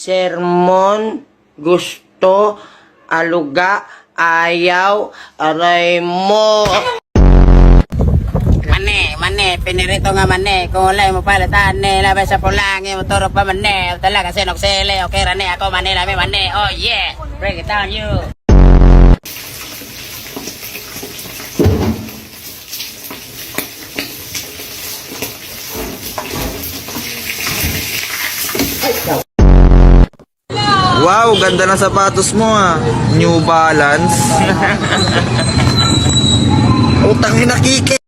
sermon, gusto, aluga, ayaw, aray mo. Mane, pinirito nga mane, kung wala mo palitan labay sa pulang, yung turok pa mane, talaga sinoksele, okay rane, ako mane, lami mane, oh yeah, break it down you. Wow, ganda ng sapatos mo ah. New Balance. Utang ina Kike.